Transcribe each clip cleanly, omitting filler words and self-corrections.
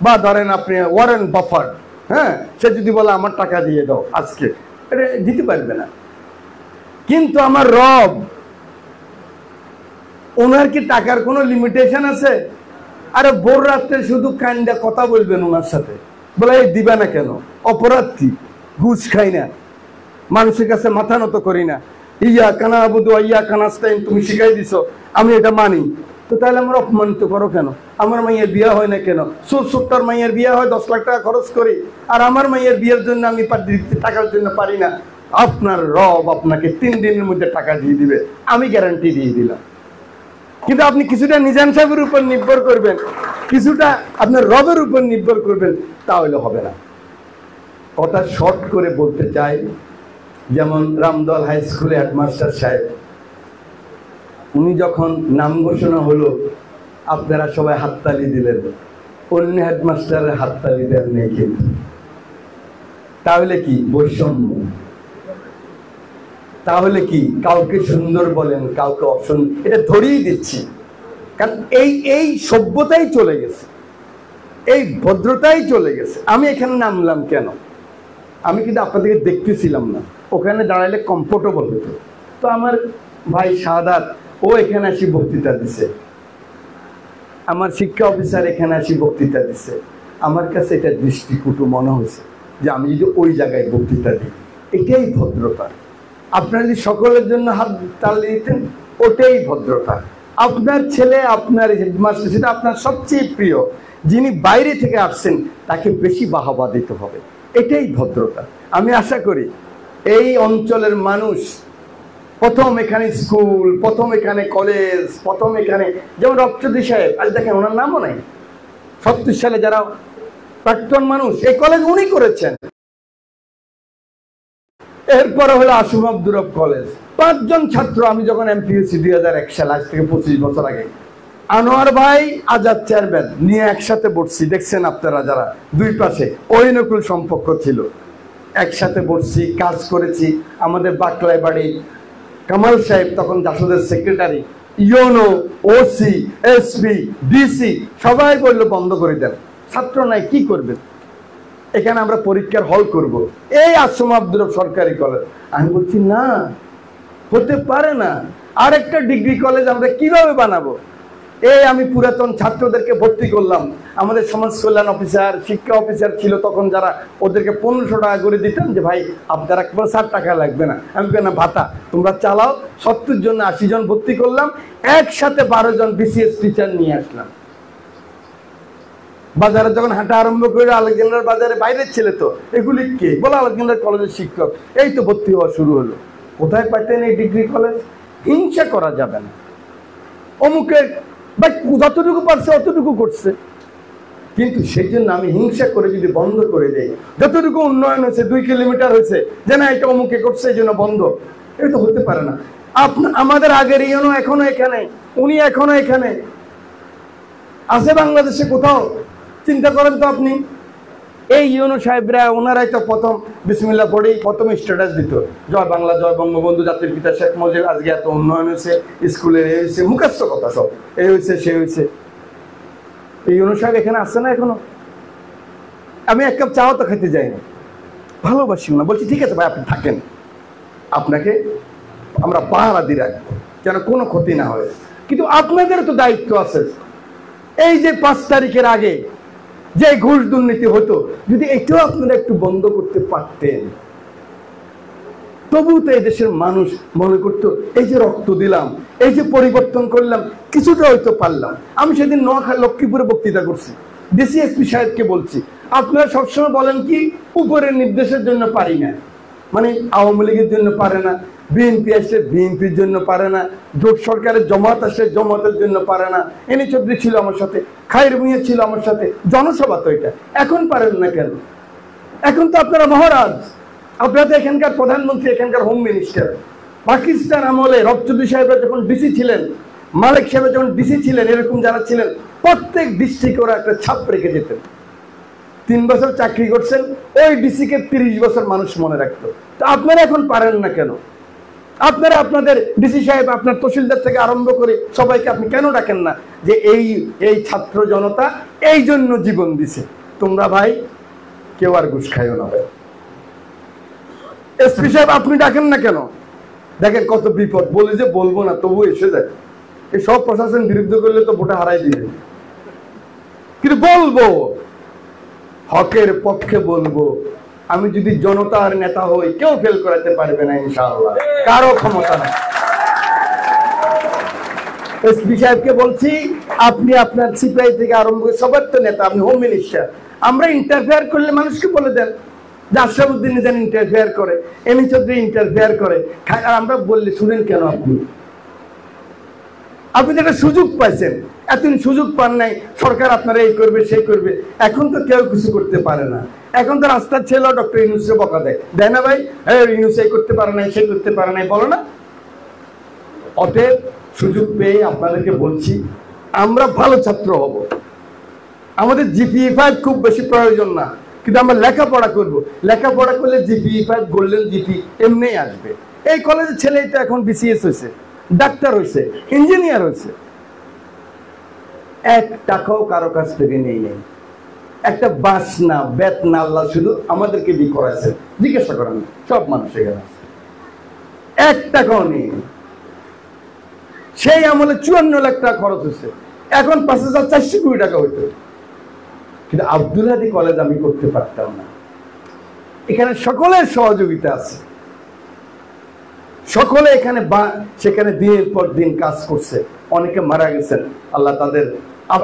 বা ধরেন আপনি ওয়ারেন বাফেট, হ্যাঁ, সে যদি বলে আমার টাকা দিয়ে দাও আজকে, এটা দিতে পারবে না। কিন্তু আমার রব, ওনার কি টাকার কোনো লিমিটেশন আছে? আরে ভোর রাত্রে শুধু কান্দা কথা বলবেন ওনার সাথে, বলে এই দিবা না কেন? অপরাধ কি? ঘুষ খাই না, মানুষের কাছে মাথা নত করি না, ইয়া কানা আবুদু ইয়া কানাস্তাইন তুমি শিখাই দিছো, আমি এটা মানি, তো তাহলে আমার অপমানিত করো কেন? আমার মাইয়ের বিয়ে হয় না কেন? 70 মাইয়ের বিয়ে হয়, 10 লাখ টাকা খরচ করি, আর আমার মাইয়ের বিয়ের জন্য আমি টাকার জন্য পারি না। আপনার রব আপনাকে 3 দিনের মধ্যে টাকা দিয়ে দিবে, আমি গ্যারান্টি দিয়ে দিলাম। কিন্তু আপনি কিছুটা নিজাম সাহেবের উপর নির্ভর করবেন, কিছুটা আপনার রবের উপর নির্ভর করবেন, তাহলে হবে না। কথা শর্ট করে বলতে চাই, যেমন রামদল হাই স্কুলে হেডমাস্টার সাহেব, উনি যখন নাম ঘোষণা হলো আপনারা সবাই হাততালি দিলেন, অন্য হেডমাস্টারের হাততালি দেন নেই কিন্তু। তাহলে কি বৈষম্য? তাহলে কি কাউকে সুন্দর বলেন, কাউকে অসুন্দর? এটা ধরিয়ে দিচ্ছি, কারণ এই সভ্যতাই চলে গেছে, এই ভদ্রতাই চলে গেছে। আমি এখানে নামলাম কেন? আমি কিন্তু আপনাদেরকে দেখতেছিলাম না, ওখানে দাঁড়াইলে কমফোর্টেবল হতো। তো আমার ভাই সাদাত, ও এখানে আসি বক্তৃতা দিছে, আমার শিক্ষা অফিসার এখানে আসি বক্তৃতা দিছে, আমার কাছে এটা দৃষ্টিকটু মনে হয়েছে যে আমি যদি ওই জায়গায় বক্তৃতা দিই। এটাই ভদ্রতা। আপনারা যদি সকলের জন্য হাত তালি দিতেন, ওটাই ভদ্রতা। আপনার ছেলে, আপনার হেডমাস্টার, সেটা আপনার সবচেয়ে প্রিয়, যিনি বাইরে থেকে আসছেন তাকে বেশি বাহবা দিতে হবে, এটাই ভদ্রতা। আমি আশা করি এই অঞ্চলের মানুষ, প্রথম এখানে স্কুল, প্রথম এখানে কলেজ, প্রথম এখানে, যেমন রক্তদি সাহেব, আজ দেখেন ওনার নামও নাই, 70 সালে যারা প্রাক্তন মানুষ, এই কলেজ উনি করেছেন। এরপরে হলো আসুম আব্দুর রব কলেজ, 5 জন ছাত্র। আমি যখন এমপি হয়েছি 2001 সালে, আজ থেকে 25 বছর আগে, আনোয়ার ভাই আজাদ চেয়ারম্যান নিয়ে একসাথে বসছি, দেখছেন আপনারা যারা দুই পাশে, ঐনকুল সম্পর্ক ছিল, একসাথে বসছি, কাজ করেছি। আমাদের বাকলায় বাড়ি কামাল সাহেব তখন জাসদের secretary, UNO, OC, SP, DC সবাই বললো বন্ধ করে দেন, ছাত্র নাই, কি করবেন, এখানে আমরা পরীক্ষার হল করব, এই আসম আব্দুর রব সরকারি কলেজ। আমি বলছি না, হতে পারে না, আরেকটা ডিগ্রি কলেজ আমরা কিভাবে বানাবো? এই আমি পুরাতন ছাত্রদেরকে ভর্তি করলাম, আমাদের সমাজ কল্যাণ অফিসার, শিক্ষা অফিসার ছিল তখন যারা, ওদেরকে 1500 টাকা করে দিতাম যে ভাই আপনারা 60 টাকা লাগবে না, আমি না ভাতা তোমরা চালাও। 70 জন 80 জন ভর্তি করলাম, একসাথে 12 জন বিসিএস টিচার নিয়ে আসলাম। বাজারে যখন হাঁটা আরম্ভ করে, আলেকজান্ডার বাজারে বাইরের ছেলে, তো এগুলি কে বলে? আলেকজান্ডার কলেজের শিক্ষক। এই তো ভর্তি হওয়া শুরু হলো। কোথায় পাইতেন এই ডিগ্রি কলেজ? হিংসা করা যাবে না, অমুকের ভাই যতটুকু পারছে অতটুকু করছে, কিন্তু সেই জন্য আমি হিংসা করে যদি বন্ধ করে দেই, যতটুকু উন্নয়ন হয়েছে 2 কিলোমিটার হয়েছে, যে না এটা অমুকে করছে এই জন্য বন্ধ, এটা তো হতে পারে না। আমাদের আগের ইউনো এখনো এখানে, উনি এখনো এখানে আছে, বাংলাদেশে কোথাও? চিন্তা করেন তো আপনি। এই ইউনো সাহেবরা, ওনারাই তো প্রথম বিসমিল্লাহ পড়েই প্রথম স্ট্যাটাস দিত, জয় বাংলা, জয় বঙ্গবন্ধু, জাতির পিতা শেখ মুজিব, আজকে এত উন্নয়ন হয়েছে, স্কুলের এই হয়েছে, মুখস্থ কথা সব, এই হয়েছে সে হয়েছে। এই ইউনো সাহেব এখানে আসছে না এখনো? আমি 1 কাপ চাও তো খেতে যাই না, ভালোবাসি না, বলছি ঠিক আছে ভাই আপনি থাকেন, আপনাকে আমরা পাহারা দিয়ে রাখবো যেন কোনো ক্ষতি না হয়। কিন্তু আপনাদের তো দায়িত্ব আছে, এই যে 5 তারিখের আগে যে ঘুষ দুর্নীতি হতো, যদি এটাও আপনারা একটু বন্ধ করতে পারতেন, তবু তো এই দেশের মানুষ মনে করতো এই যে রক্ত দিলাম, এই যে পরিবর্তন করলাম, কিছুটা হয়তো পারলাম। আমি সেদিন নোয়াখালী লক্ষ্মীপুরে বক্তৃতা করছি, ডিসিএসপি সাহেবকে বলছি, আপনারা সবসময় বলেন কি উপরের নির্দেশের জন্য পারি না, মানে আওয়ামী লীগের জন্য পারে না, বিএনপি আসলে বিএনপির জন্য পারে না, জোট সরকারের জমাত আসলে জমাতের জন্য পারে না। এনে চৌধুরী ছিল আমার সাথে, খায়ের ভূঁইয়া ছিল আমার সাথে, জনসভা তো এটা, এখন পারেন না কেন? এখন তো আপনারা মহারাজ, আপনারা তো এখানকার প্রধানমন্ত্রী, এখানকার হোম মিনিস্টার। পাকিস্তান আমলে রফচৌধুরী সাহেবরা যখন ডিসি ছিলেন, মালিক সাহেব যখন ডিসি ছিলেন, এরকম যারা ছিলেন প্রত্যেক ডিস্ট্রিক্টে ওরা একটা ছাপ রেখে যেতেন। 3 বছর চাকরি করছেন, ওই ডিসিকে 30 বছর মানুষ মনে রাখতো। তো আপনারা এখন পারেন না কেন? আপনারা আপনাদের ডিসি সাহেব, আপনার তহসিলদার থেকে আরম্ভ করে সবাইকে আপনি কেন ডাকেন না যে এই ছাত্র জনতা এই জন্য জীবন দিছে, তোমরা ভাই কেউ আর ঘুষ খাইও না ভাই। এসপি সাহেব আপনি ডাকেন না কেন? দেখেন কত বিপদ, বলি যে বলবো না তবু এসে যায়। এই সব প্রশাসন বিরুদ্ধে করলে তো ভোটে হারাই দিবে, কিন্তু বলবো, হকের পক্ষে বলবো। আমি যদি জনতার নেতা হই কেউ ফেল করাতে পারবে না ইনশাআল্লাহ, কারো ক্ষমতা নেই। এসপি সাহেবকে বলছি, আপনি আপনার সিপিআই থেকে আরম্ভ করে সবার তো নেতা, আপনি হোম মিনিস্টার। আমরা ইন্টারফেয়ার করলে মানুষকে বলে দেন যে আশরাফুদ্দিন যেন ইন্টারফেয়ার করে, এমনি চৌধুরী ইন্টারফেয়ার করে, আর আমরা বললে শুনেন কেন? আপনি তো একটা সুযোগ পাইছেন, এতদিন সুযোগ পান নাই, সরকার আপনারা এই করবে সেই করবে। এখন তো কেউ কিছু করতে পারে না। এখন তো রাস্তার ছেলেও ডক্টর ইউনূসকে বকা দেয় না ভাই, ইউনূস এই করতে পারে নাই, সেই করতে পারে নাই, বলো না? অতএব সুযোগ পেয়ে আপনাদেরকে বলছি, আমরা ভালো ছাত্র হব। আমাদের জিপিএ 5 খুব বেশি প্রয়োজন না, কিন্তু আমরা লেখাপড়া করব। লেখাপড়া করলে জিপিএ 5 গোল্ডেন জিপি এমনিই আসবে। এই কলেজের ছেলেই তো এখন বিসিএস হয়েছে, ডাক্তার হয়েছে, ইঞ্জিনিয়ার হয়েছে। 1 টাকাও কারো কাছ থেকে নেই। একটা বাস না, বেত না, আল্লাহ শুধু আমাদেরকে দিয়ে করাইছে। জিজ্ঞাসা করেন সব মানুষ এখানে আছে, 1 টাকাও নেই। সেই আমলে 54 লাখ টাকা খরচ হয়েছে, এখন 5,400 কোটি টাকা হইতো। কিন্তু আব্দুল হাদী কলেজ আমি করতে পারতাম না। এখানে সকলের সহযোগিতা আছে, সকলে এখানে সেখানে দিনের পর দিন কাজ করছে। অনেকে মারা গেছেন, আল্লাহ তাদের,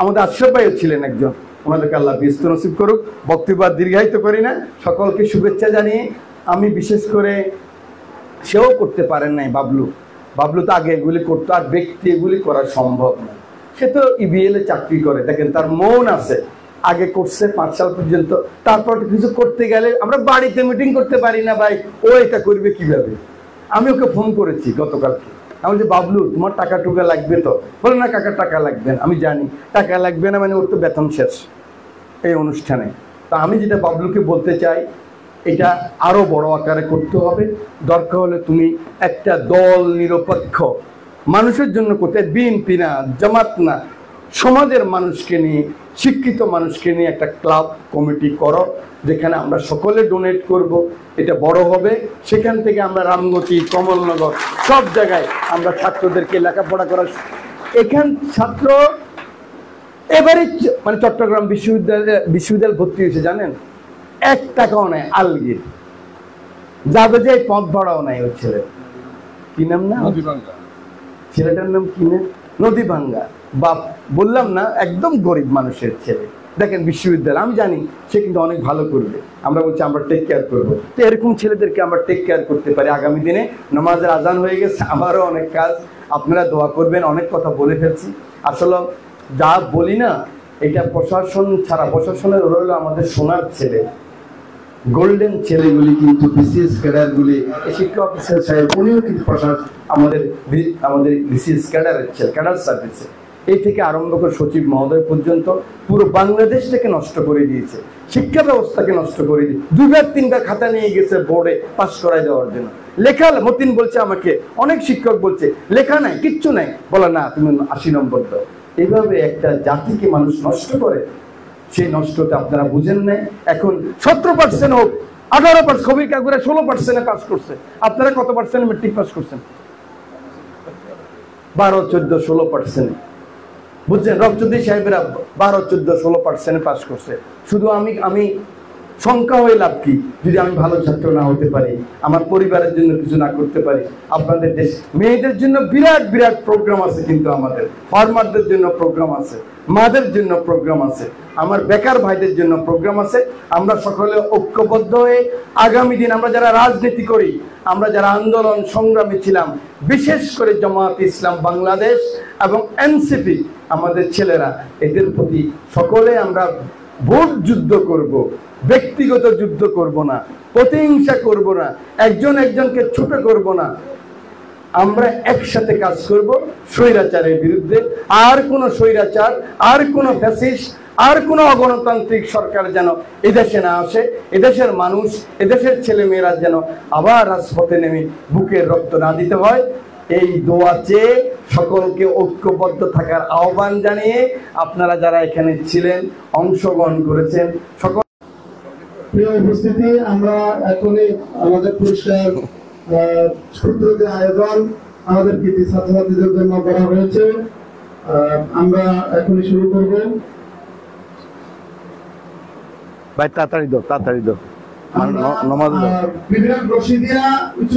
আমাদের আশরাফ ভাইও ছিলেন একজন, ওনাদেরকে আল্লাহ বিস্ত নসিব করুক। বক্তব্য দীর্ঘায়িত করি না, সকলকে শুভেচ্ছা জানিয়ে আমি বিশেষ করে, সেও করতে পারেন নাই, বাবলু তো আগে এগুলি করতো, আর ব্যক্তি এগুলি করা সম্ভব না। সে তো ইবিএল এ চাকরি করে, দেখেন তার মন আছে, আগে করছে 5 সাল পর্যন্ত। তারপর কিছু করতে গেলে আমরা বাড়িতে মিটিং করতে পারি না ভাই, ও এটা করবে কিভাবে? আমি ওকে ফোন করেছি গতকালকে, আমি বলছি বাবলু তোমার টাকা টুকা লাগবে তো? বলে না কাকা টাকা লাগবে না। আমি জানি টাকা লাগবে না, মানে ওর তো বেতন শেষ এই অনুষ্ঠানে। তা আমি যেটা বাবলুকে বলতে চাই, এটা আরো বড় আকারে করতে হবে। দরকার হলে তুমি একটা দল নিরপেক্ষ মানুষের জন্য করতে, বিএনপি না, জামাত না, সমাজের মানুষকে নিয়ে, শিক্ষিত মানুষকে নিয়ে একটা ক্লাব কমিটি করো, যেখানে আমরা সকলে ডোনেট করব। এটা বড় হবে, সেখান থেকে আমরা রামগতি, কমলনগর সব জায়গায় আমরা ছাত্রদেরকে লেখাপড়া করার, এখান ছাত্র এবারে মানে চট্টগ্রাম বিশ্ববিদ্যালয় ভর্তি হয়েছে জানেন, 1 টাকাও নাই। আলগির যাবে যে পথ ভাড়াও নাই। ওই ছেলে কি নাম না, ছেলেটার নাম কি না, নদীভাঙ্গা। বাপ বললাম না, একদম গরিব মানুষের ছেলে। দেখেন বিশ্ববিদ্যালয়, আমি জানি সে কিন্তু অনেক ভালো করবে। আমরা বলছি আমরা টেক কেয়ার করবো। তো এরকম ছেলেদেরকে আমরা টেক কেয়ার করতে পারি। আগামী দিনে নামাজের আজান হয়ে গেছে, আমারও অনেক কাজ, আপনারা দোয়া করবেন। অনেক কথা বলে ফেলছি, আসলে যা বলি না, এটা প্রশাসন ছাড়া, প্রশাসনের রইল আমাদের সোনার ছেলে, গোল্ডেন ছেলেগুলি, কিন্তু বিসিএস ক্যাডারগুলি, শিক্ষা অফিসার সাহেব উনিও কিন্তু আমাদের বিসিএস ক্যাডারের ছেলে, ক্যাডার সার্ভিসে। এই থেকে আরম্ভ করে সচিব মহোদয় পর্যন্ত পুরো বাংলাদেশটাকে নষ্ট করে দিয়েছে, শিক্ষা ব্যবস্থাকে নষ্ট করে দিয়ে 2বার 3বার খাতা নিয়ে গেছে বোর্ডে পাস করাই দেওয়ার জন্য। লেখা, মতিন বলছে আমাকে, অনেক শিক্ষক বলছে লেখা নাই, কিচ্ছু নাই, বলে না তুমি 80 নম্বর দাও। এইভাবে একটা জাতিকে মানুষ নষ্ট করে, সেই নষ্টটা আপনারা বুঝেন নাই। এখন 17% হোক, 18%, কবির কাকুরা 16% পাস করছে। আপনারা কত পার্সেন্ট মেট্রিক পাস করছেন? 12, 14, 16%। বুঝছেন, রফচৌধুরী সাহেবেরা 12, 14, 16% পাস করছে। শুধু আমি সংখ্যা হয়ে লাভ কি, যদি আমি ভালো ছাত্র না হতে পারি, আমার পরিবারের জন্য কিছু না করতে পারি। আপনাদের দেশ মেয়েদের জন্য বিরাট বিরাট প্রোগ্রাম আছে, কিন্তু আমাদের ফার্মারদের জন্য প্রোগ্রাম আছে, মাদের জন্য প্রোগ্রাম আছে, আমার বেকার ভাইদের জন্য প্রোগ্রাম আছে। আমরা সকলে ঐক্যবদ্ধ হয়ে আগামী দিন, আমরা যারা রাজনীতি করি, আমরা যারা আন্দোলন সংগ্রামী ছিলাম, বিশেষ করে জামাত ইসলাম বাংলাদেশ এবং এনসিপি, আমাদের ছেলেরা, এদের প্রতি সকলে আমরা ভোট যুদ্ধ করব, ব্যক্তিগত যুদ্ধ করব না, প্রতিহিংসা করব না, একজন একজনকে ছোট করব না। আমরা একসাথে কাজ করব স্বৈরাচারের বিরুদ্ধে। আর কোন স্বৈরাচার, আর কোন ফ্যাসিস্ট, আর কোনো অগণতান্ত্রিক সরকার যেন এদেশে না আসে, এদেশের মানুষ, এদেশের ছেলে মেয়েরা যেন আবার রাজপথে নেমে বুকের রক্ত না দিতে হয়, এই দোয়া চেয়ে সকলকে ঐক্যবদ্ধ থাকার আহ্বান জানিয়ে আপনারা যারা এখানে ছিলেন, অংশগ্রহণ করেছেন, সকল প্রিয় উপস্থিতি, আমরা এখনই আমাদের পুরস্কার ছোট্ট যে আয়োজন আমাদের কৃতি ছাত্রছাত্রীদের জন্য করা হয়েছে, আমরা এখনই শুরু করব। ভাই তাড়াতাড়ি দাও, তাড়াতাড়ি দাও, আমরা নমাজ দাও। বিবিরাট রশিদিয়া উচ্চ